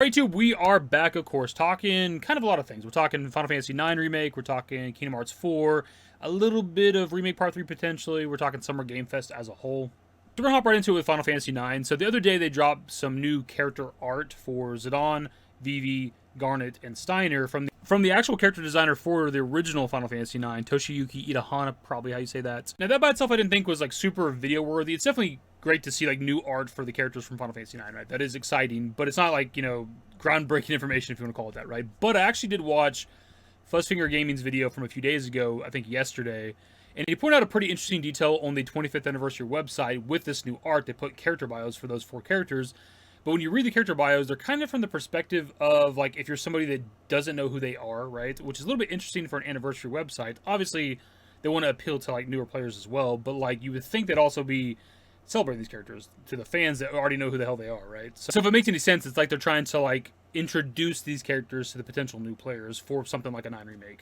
YouTube, we are back, of course, talking kind of a lot of things. We're talking Final Fantasy IX Remake, we're talking Kingdom Hearts 4, a little bit of Remake Part 3 potentially, we're talking Summer Game Fest as a whole. So we're going to hop right into it with Final Fantasy IX. So the other day they dropped some new character art for Zidane, Vivi, Garnet, and Steiner from the actual character designer for the original Final Fantasy IX, Toshiyuki Itahana, probably how you say that. Now that by itself I didn't think was like super video worthy. It's definitely great to see like new art for the characters from Final Fantasy IX, right? That is exciting, but it's not like, you know, groundbreaking information if you want to call it that, right? But I actually did watch Fuzzfinger Gaming's video from a few days ago, I think yesterday, and he pointed out a pretty interesting detail on the 25th anniversary website with this new art. They put character bios for those 4 characters, but when you read the character bios, they're kind of from the perspective of like if you're somebody that doesn't know who they are, right? Which is a little bit interesting for an anniversary website. Obviously, they want to appeal to like newer players as well, but like you would think they'd also be celebrating these characters to the fans that already know who the hell they are, right? So if it makes any sense, it's like they're trying to like introduce these characters to the potential new players for something like a 9 remake.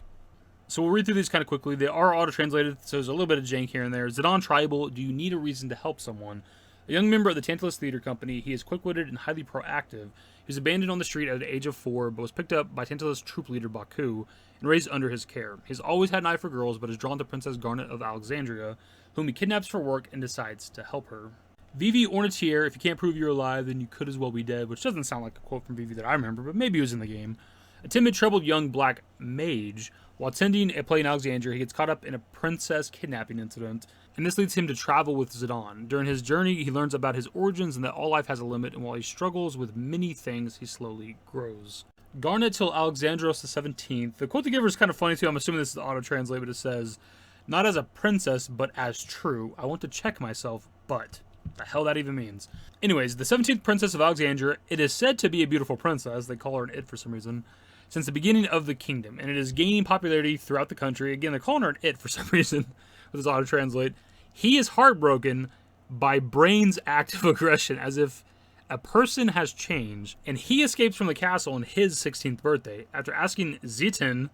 So we'll read through these kind of quickly. They are auto-translated, so there's a little bit of jank here and there. Zidane Tribal, do you need a reason to help someone? A young member of the Tantalus Theater Company, he is quick-witted and highly proactive. He was abandoned on the street at the age of 4, but was picked up by Tantalus troop leader Baku and raised under his care. He's always had an eye for girls, but is drawn to Princess Garnet of Alexandria, whom he kidnaps for work and decides to help her. Vivi Ornatier, if you can't prove you're alive, then you could as well be dead, which doesn't sound like a quote from Vivi that I remember, but maybe it was in the game. A timid, troubled young black mage. While attending a play in Alexandria, he gets caught up in a princess kidnapping incident, and this leads him to travel with Zidane. During his journey, he learns about his origins and that all life has a limit, and while he struggles with many things, he slowly grows. Garnet till Alexandros the 17th. The quote they give her is kind of funny too. I'm assuming this is auto-translate, but it says, "Not as a princess, but as true. I want to check myself, but..." The hell that even means. Anyways, the 17th princess of Alexandria, it is said to be a beautiful princess. They call her an it for some reason. Since the beginning of the kingdom, and it is gaining popularity throughout the country. Again, they're calling her an it for some reason with this auto-translate. He is heartbroken by Brain's act of aggression, as if a person has changed, and he escapes from the castle on his 16th birthday. After asking Zidane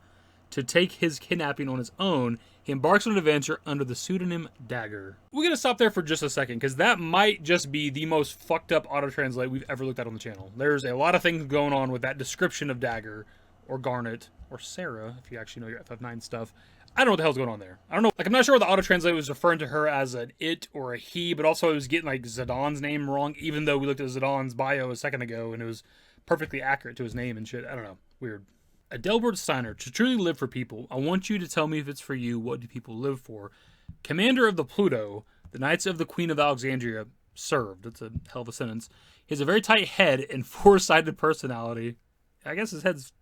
to take his kidnapping on his own, he embarks on an adventure under the pseudonym Dagger. We're going to stop there for just a second, because that might just be the most fucked up auto-translate we've ever looked at on the channel. There's a lot of things going on with that description of Dagger, or Garnet, or Sarah, if you actually know your FF9 stuff. I don't know what the hell's going on there. I don't know. Like, I'm not sure what the auto-translate was referring to her as an it or a he, but also it was getting, like, Zidane's name wrong, even though we looked at Zidane's bio a second ago, and it was perfectly accurate to his name and shit. I don't know. Weird. Adelbert Steiner, to truly live for people, I want you to tell me if it's for you, what do people live for? Commander of the Pluto, the Knights of the Queen of Alexandria served. That's a hell of a sentence. He has a very tight head and 4-sided personality. I guess his head's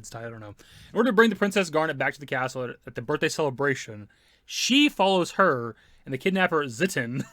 tight, I don't know. In order to bring the Princess Garnet back to the castle at the birthday celebration, she follows her and the kidnapper Zidane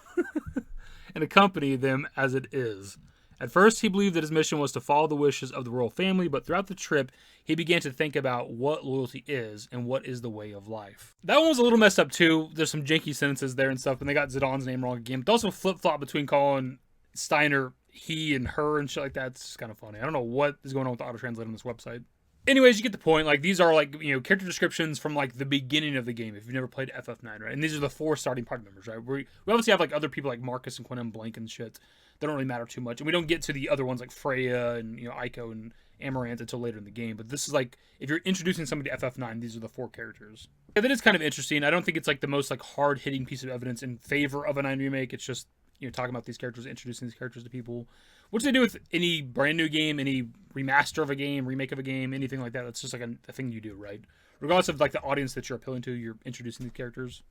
and accompany them as it is. At first, he believed that his mission was to follow the wishes of the royal family, but throughout the trip, he began to think about what loyalty is and what is the way of life. That one was a little messed up too. There's some janky sentences there and stuff, and they got Zidane's name wrong again. But also flip-flop between calling Steiner he and her and shit like that. It's just kind of funny. I don't know what is going on with the auto-translate on this website. Anyways, you get the point. Like, these are, like, you know, character descriptions from, like, the beginning of the game, if you've never played FF9, right? And these are the 4 starting party members, right? We obviously have, like, other people like Marcus and Quinn Blank and shit. They don't really matter too much. And we don't get to the other ones like Freya and, you know, Aiko and Amaranth until later in the game. But this is, like, if you're introducing somebody to FF9, these are the 4 characters. Yeah, that is kind of interesting. I don't think it's, like, the most, like, hard-hitting piece of evidence in favor of a 9 remake. It's just, you know, talking about these characters, introducing these characters to people. What do they do with any brand new game, any remaster of a game, remake of a game, anything like that? That's just like a thing you do, right? Regardless of like the audience that you're appealing to, you're introducing these characters.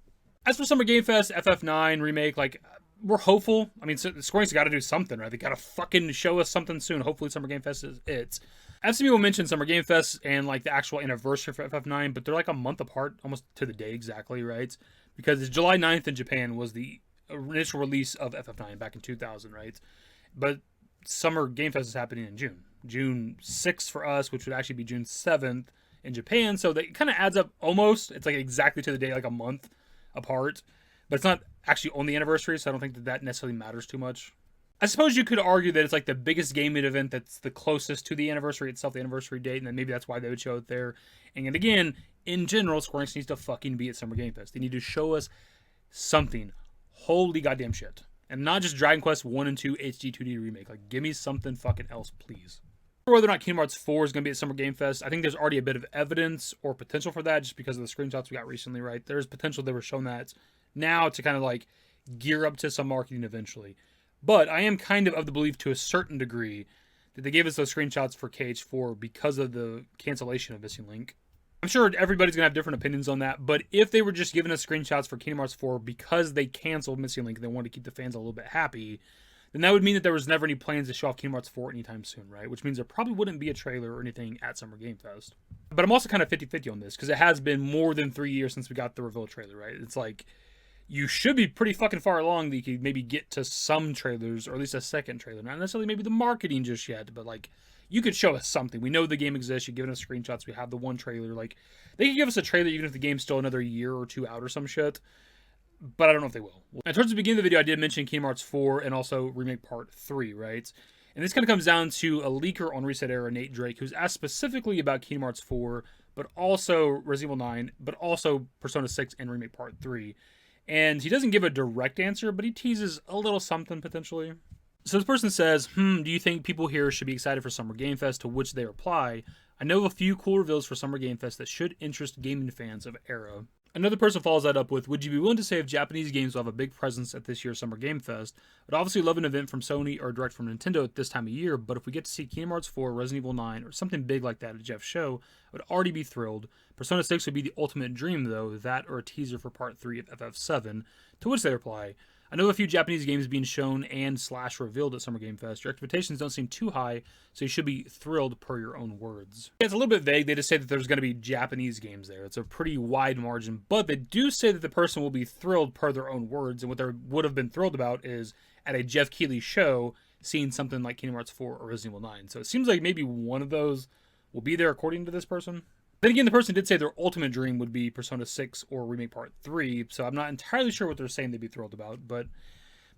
As for Summer Game Fest, FF9 Remake, like, we're hopeful. I mean, Square Enix got to do something, right? They got to fucking show us something soon. Hopefully Summer Game Fest is it. I've seen people mention Summer Game Fest and like the actual anniversary for FF9, but they're like a month apart, almost to the day exactly, right? Because it's July 9th in Japan was the initial release of FF9 back in 2000, right? But Summer Game Fest is happening in June. June 6th for us, which would actually be June 7th in Japan. So that kind of adds up almost. It's like exactly to the day, like a month apart. But it's not actually on the anniversary, so I don't think that necessarily matters too much. I suppose you could argue that it's like the biggest gaming event that's the closest to the anniversary itself, the anniversary date, and then maybe that's why they would show it there. And again, in general, Square Enix needs to fucking be at Summer Game Fest. They need to show us something. Holy goddamn shit. And not just Dragon Quest 1 and 2 HD 2D remake. Like, give me something fucking else, please. Whether or not Kingdom Hearts 4 is going to be at Summer Game Fest, I think there's already a bit of evidence or potential for that just because of the screenshots we got recently, right? There's potential they were shown that now to kind of like gear up to some marketing eventually. But I am kind of the belief to a certain degree that they gave us those screenshots for KH4 because of the cancellation of Missing Link. I'm sure everybody's going to have different opinions on that, but if they were just giving us screenshots for Kingdom Hearts 4 because they canceled Missing Link and they wanted to keep the fans a little bit happy, then that would mean that there was never any plans to show off Kingdom Hearts 4 anytime soon, right? Which means there probably wouldn't be a trailer or anything at Summer Game Fest. But I'm also kind of 50-50 on this, because it has been more than 3 years since we got the reveal trailer, right? It's like, you should be pretty fucking far along that you could maybe get to some trailers, or at least a second trailer. Not necessarily maybe the marketing just yet, but like, you could show us something. We know the game exists, you're giving us screenshots, we have the one trailer. Like, they could give us a trailer even if the game's still another year or two out or some shit. But I don't know if they will. Now, towards the beginning of the video, I did mention Kingdom Hearts 4 and also Remake Part 3, right? And this kind of comes down to a leaker on Reset Era, Nate Drake, who's asked specifically about Kingdom Hearts 4, but also Resident Evil 9, but also Persona 6 and Remake Part 3. And he doesn't give a direct answer, but he teases a little something potentially. So this person says, do you think people here should be excited for Summer Game Fest? To which they reply, I know of a few cool reveals for Summer Game Fest that should interest gaming fans of Era. Another person follows that up with, would you be willing to say if Japanese games will have a big presence at this year's Summer Game Fest? I'd obviously love an event from Sony or direct from Nintendo at this time of year, but if we get to see Kingdom Hearts 4, Resident Evil 9, or something big like that at Jeff's show, I would already be thrilled. Persona 6 would be the ultimate dream though, that or a teaser for Part 3 of FF7, to which they reply, I know a few Japanese games being shown and / revealed at Summer Game Fest. Your expectations don't seem too high, so you should be thrilled per your own words. It's a little bit vague. They just say that there's going to be Japanese games there. It's a pretty wide margin, but they do say that the person will be thrilled per their own words, and what they would have been thrilled about is at a Jeff Keighley show, seeing something like Kingdom Hearts 4 or Resident Evil 9. So it seems like maybe one of those will be there according to this person. Then again, the person did say their ultimate dream would be Persona 6 or Remake Part 3, so I'm not entirely sure what they're saying they'd be thrilled about, but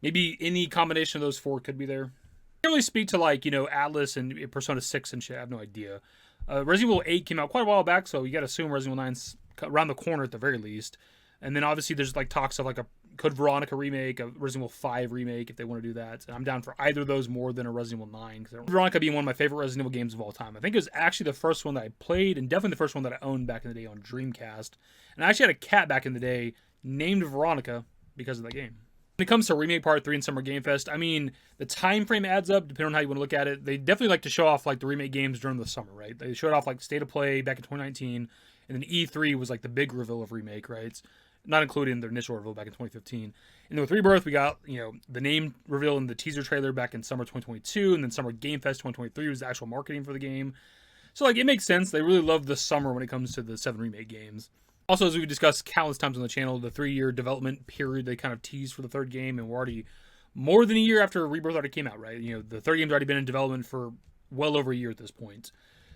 maybe any combination of those four could be there. I can't really speak to, like, you know, Atlas and Persona 6 and shit. I have no idea. Resident Evil 8 came out quite a while back, so you got to assume Resident Evil 9's around the corner at the very least. And then obviously there's like talks of like a Code Veronica remake, a Resident Evil 5 remake if they want to do that. And I'm down for either of those more than a Resident Evil 9. Because Veronica being one of my favorite Resident Evil games of all time. I think it was actually the first one that I played and definitely the first one that I owned back in the day on Dreamcast. And I actually had a cat back in the day named Veronica because of that game. When it comes to Remake Part 3 and Summer Game Fest, I mean, the time frame adds up depending on how you want to look at it. They definitely like to show off like the remake games during the summer, right? They showed off like State of Play back in 2019, and then E3 was like the big reveal of Remake, right? Not including their initial reveal back in 2015. And then with Rebirth, we got, you know, the name reveal in the teaser trailer back in summer 2022, and then Summer Game Fest 2023 was the actual marketing for the game. So like, it makes sense. They really love the summer when it comes to the 7 remake games. Also, as we've discussed countless times on the channel, the 3-year development period they kind of teased for the third game, and we're already more than a year after Rebirth already came out, right? You know, the third game's already been in development for well over a year at this point.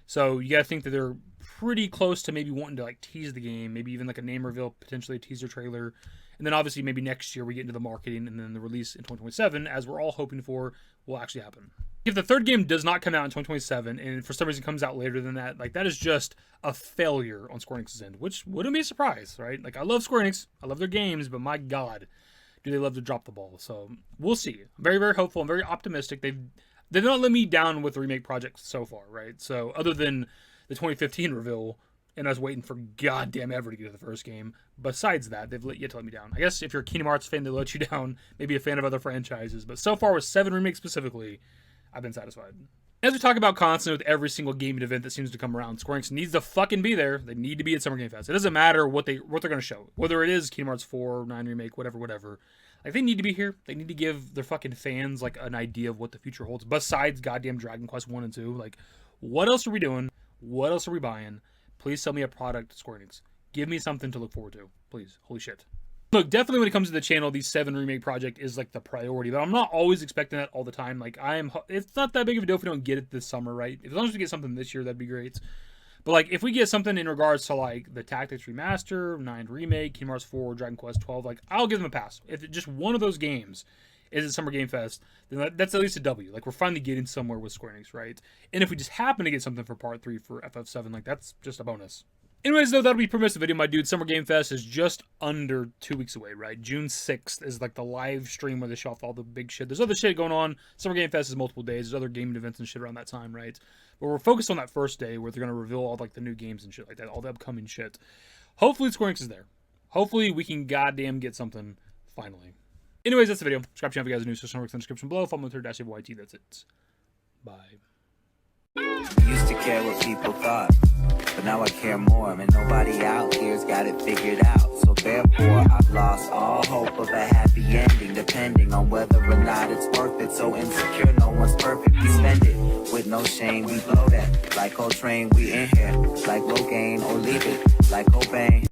So you got to think that they're pretty close to maybe wanting to like tease the game, maybe even like a name reveal, potentially a teaser trailer. And then obviously maybe next year we get into the marketing, and then the release in 2027, as we're all hoping for, will actually happen. If the third game does not come out in 2027, and for some reason comes out later than that, like that is just a failure on Square Enix's end, which wouldn't be a surprise, right? Like I love Square Enix, I love their games, but my God, do they love to drop the ball. So we'll see. I'm very, very hopeful. I'm very optimistic. They've not let me down with the remake projects so far, right? So other than the 2015 reveal, and I was waiting for goddamn ever to get to the first game. Besides that, they've yet to let me down. I guess if you're a Kingdom Hearts fan, they let you down. Maybe a fan of other franchises. But so far with 7 Remake specifically, I've been satisfied. As we talk about constantly with every single gaming event that seems to come around, Square Enix needs to fucking be there. They need to be at Summer Game Fest. It doesn't matter what they're going to show. Whether it is Kingdom Hearts 4, 9 Remake, whatever. Like, they need to be here. They need to give their fucking fans, like, an idea of what the future holds. Besides goddamn Dragon Quest 1 and 2. Like, what else are we doing? What else are we buying? Please sell me a product, Square Enix. Give me something to look forward to. Please. Holy shit. Look, definitely when it comes to the channel, the 7 Remake project is, like, the priority. But I'm not always expecting that all the time. Like, it's not that big of a deal if we don't get it this summer, right? As long as we get something this year, that'd be great. But, like, if we get something in regards to, like, the Tactics Remaster, 9 Remake, Kingdom Hearts 4, Dragon Quest 12, like, I'll give them a pass. If just one of those games is at Summer Game Fest, then that's at least a W. Like, we're finally getting somewhere with Square Enix, right? And if we just happen to get something for Part 3 for FF7, like, that's just a bonus. Anyways, though, that'll be pretty much the video, my dude. Summer Game Fest is just under 2 weeks away, right? June 6th is like the live stream where they show off all the big shit. There's other shit going on. Summer Game Fest is multiple days. There's other gaming events and shit around that time, right? But we're focused on that first day where they're going to reveal all like the new games and shit like that, all the upcoming shit. Hopefully Square Enix is there. Hopefully we can goddamn get something finally. Anyways, that's the video. Subscribe to if you guys are new, so some works in the description below. Follow me on Twitter, _YT. That's it. Bye. Used to care what people thought, but now I care more, and nobody out here's got it figured out. So therefore, I've lost all hope of a happy ending, depending on whether or not it's worth it. So insecure, no one's perfect. We spend it with no shame. We blow that like Coltrane. We in here like Logain, or leave it like Cobain.